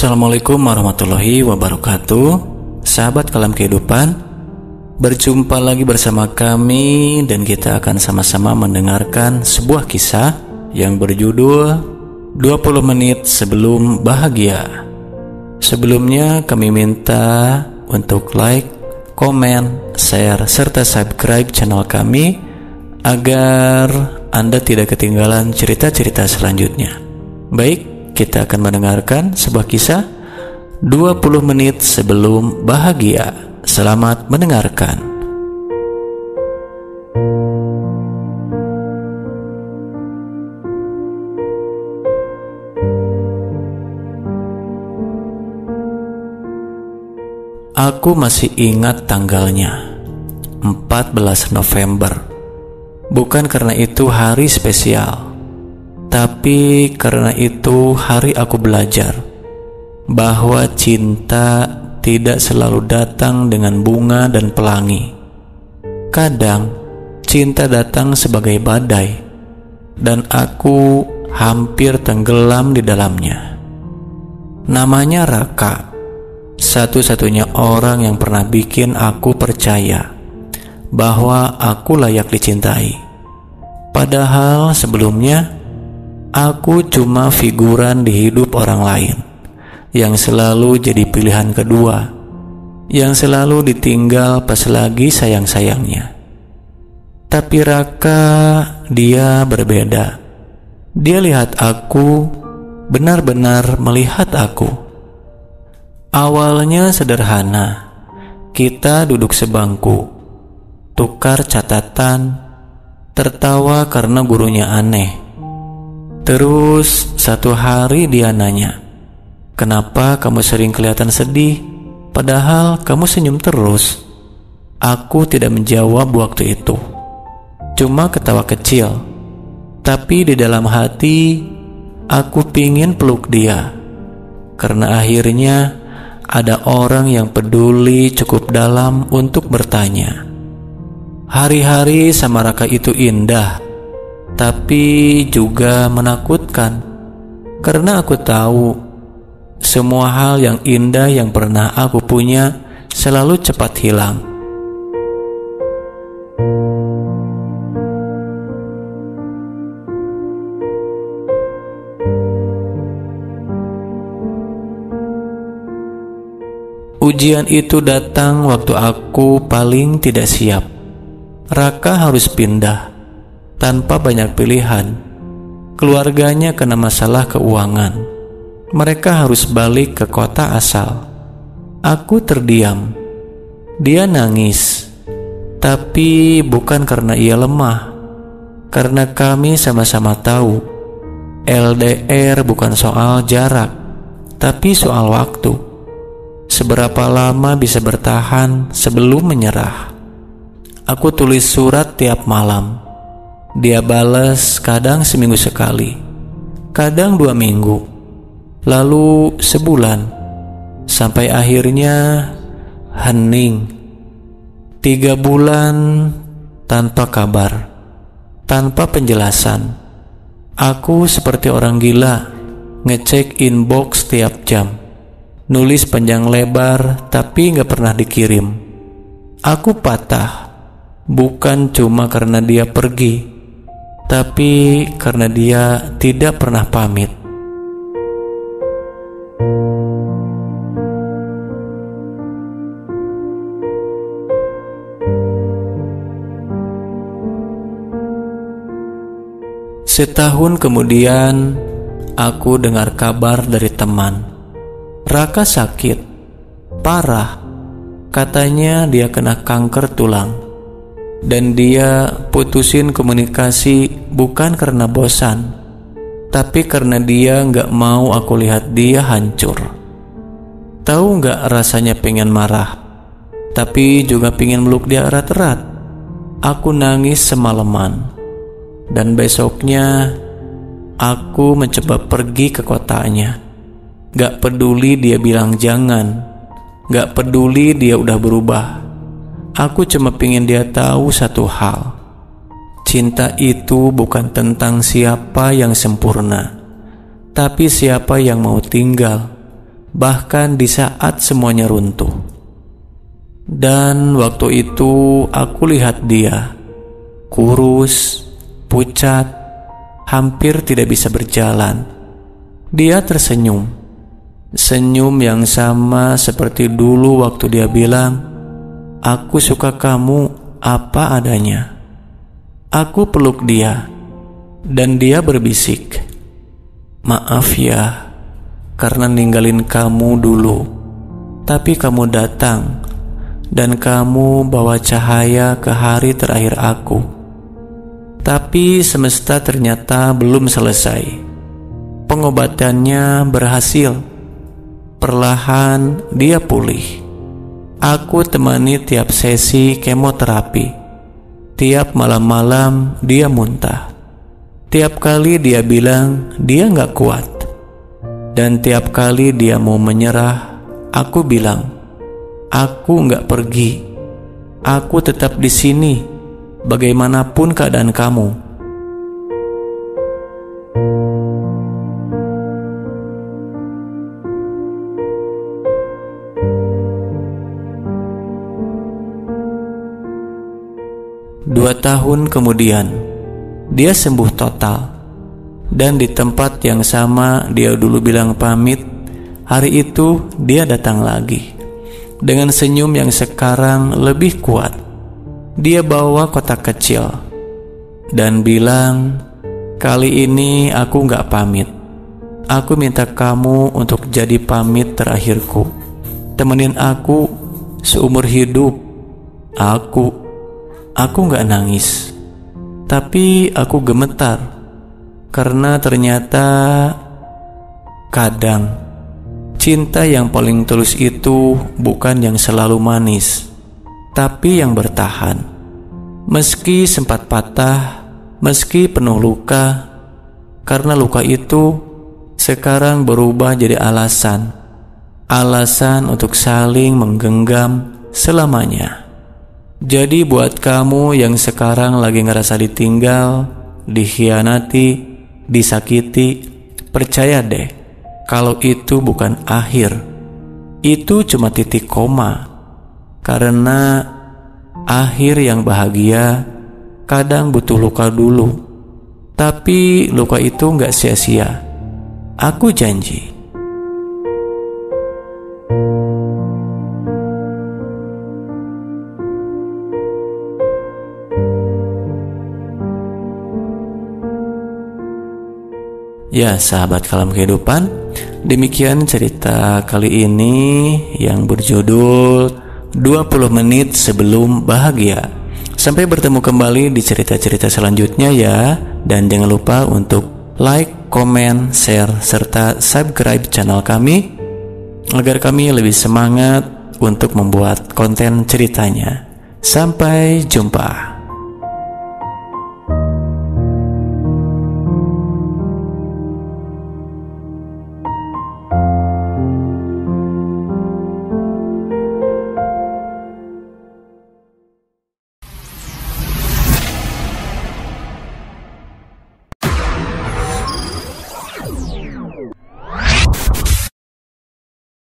Assalamualaikum warahmatullahi wabarakatuh. Sahabat Kalam Kehidupan, berjumpa lagi bersama kami dan kita akan sama-sama mendengarkan sebuah kisah yang berjudul 20 menit sebelum bahagia. Sebelumnya kami minta untuk like, komen, share, serta subscribe channel kami agar Anda tidak ketinggalan cerita-cerita selanjutnya. Baik, kita akan mendengarkan sebuah kisah 20 menit sebelum bahagia. Selamat mendengarkan. Aku masih ingat tanggalnya, 14 November. Bukan karena itu hari spesial, tapi karena itu hari aku belajar bahwa cinta tidak selalu datang dengan bunga dan pelangi. Kadang cinta datang sebagai badai, dan aku hampir tenggelam di dalamnya. Namanya Raka, satu-satunya orang yang pernah bikin aku percaya bahwa aku layak dicintai. Padahal sebelumnya aku cuma figuran di hidup orang lain, yang selalu jadi pilihan kedua, yang selalu ditinggal pas lagi sayang-sayangnya. Tapi Raka, dia berbeda. Dia lihat aku, benar-benar melihat aku. Awalnya sederhana, kita duduk sebangku, tukar catatan, tertawa karena gurunya aneh. Terus satu hari dia nanya, "Kenapa kamu sering kelihatan sedih, padahal kamu senyum terus?" Aku tidak menjawab waktu itu, cuma ketawa kecil. Tapi di dalam hati, aku pingin peluk dia, karena akhirnya ada orang yang peduli cukup dalam untuk bertanya. Hari-hari sama Raka itu indah, tapi juga menakutkan, karena aku tahu semua hal yang indah yang pernah aku punya selalu cepat hilang. Ujian itu datang waktu aku paling tidak siap. Raka harus pindah tanpa banyak pilihan. Keluarganya kena masalah keuangan. Mereka harus balik ke kota asal. Aku terdiam. Dia nangis, tapi bukan karena ia lemah, karena kami sama-sama tahu LDR bukan soal jarak, tapi soal waktu. Seberapa lama bisa bertahan sebelum menyerah. Aku tulis surat tiap malam. Dia balas kadang seminggu sekali, kadang 2 minggu, lalu sebulan, sampai akhirnya hening. 3 bulan tanpa kabar, tanpa penjelasan. Aku seperti orang gila, ngecek inbox tiap jam, nulis panjang lebar tapi gak pernah dikirim. Aku patah, bukan cuma karena dia pergi, tapi karena dia tidak pernah pamit. Setahun kemudian, aku dengar kabar dari teman. Raka sakit, parah. Katanya dia kena kanker tulang. Dan dia putusin komunikasi bukan karena bosan, tapi karena dia gak mau aku lihat dia hancur. Tahu gak rasanya pengen marah, tapi juga pengen meluk dia erat-erat. Aku nangis semalaman. Dan besoknya aku mencoba pergi ke kotanya. Gak peduli dia bilang jangan, gak peduli dia udah berubah. Aku cuma pengen dia tahu satu hal. Cinta itu bukan tentang siapa yang sempurna, tapi siapa yang mau tinggal bahkan di saat semuanya runtuh. Dan waktu itu aku lihat dia, kurus, pucat, hampir tidak bisa berjalan. Dia tersenyum, senyum yang sama seperti dulu waktu dia bilang, "Aku suka kamu apa adanya." Aku peluk dia, dan dia berbisik, "Maaf ya, karena ninggalin kamu dulu. Tapi kamu datang, dan kamu bawa cahaya ke hari terakhir aku." Tapi semesta ternyata belum selesai. Pengobatannya berhasil. Perlahan dia pulih. Aku temani tiap sesi kemoterapi. Tiap malam-malam dia muntah. Tiap kali dia bilang dia gak kuat. Dan tiap kali dia mau menyerah, aku bilang, "Aku gak pergi. Aku tetap di sini, bagaimanapun keadaan kamu." Dua tahun kemudian, dia sembuh total. Dan di tempat yang sama dia dulu bilang pamit, hari itu dia datang lagi. Dengan senyum yang sekarang lebih kuat. Dia bawa kotak kecil dan bilang, "Kali ini aku gak pamit. Aku minta kamu untuk jadi pamit terakhirku. Temenin aku seumur hidup." Aku gak nangis, tapi aku gemetar karena ternyata kadang cinta yang paling tulus itu bukan yang selalu manis, tapi yang bertahan. Meski sempat patah, meski penuh luka, karena luka itu sekarang berubah jadi alasan untuk saling menggenggam selamanya. Jadi buat kamu yang sekarang lagi ngerasa ditinggal, dikhianati, disakiti, percaya deh, kalau itu bukan akhir. Itu cuma titik koma. Karena akhir yang bahagia kadang butuh luka dulu. Tapi luka itu gak sia-sia. Aku janji. Ya sahabat Kalam Kehidupan, demikian cerita kali ini yang berjudul 20 menit sebelum bahagia. Sampai bertemu kembali di cerita-cerita selanjutnya ya. Dan jangan lupa untuk like, komen, share, serta subscribe channel kami agar kami lebih semangat untuk membuat konten ceritanya. Sampai jumpa.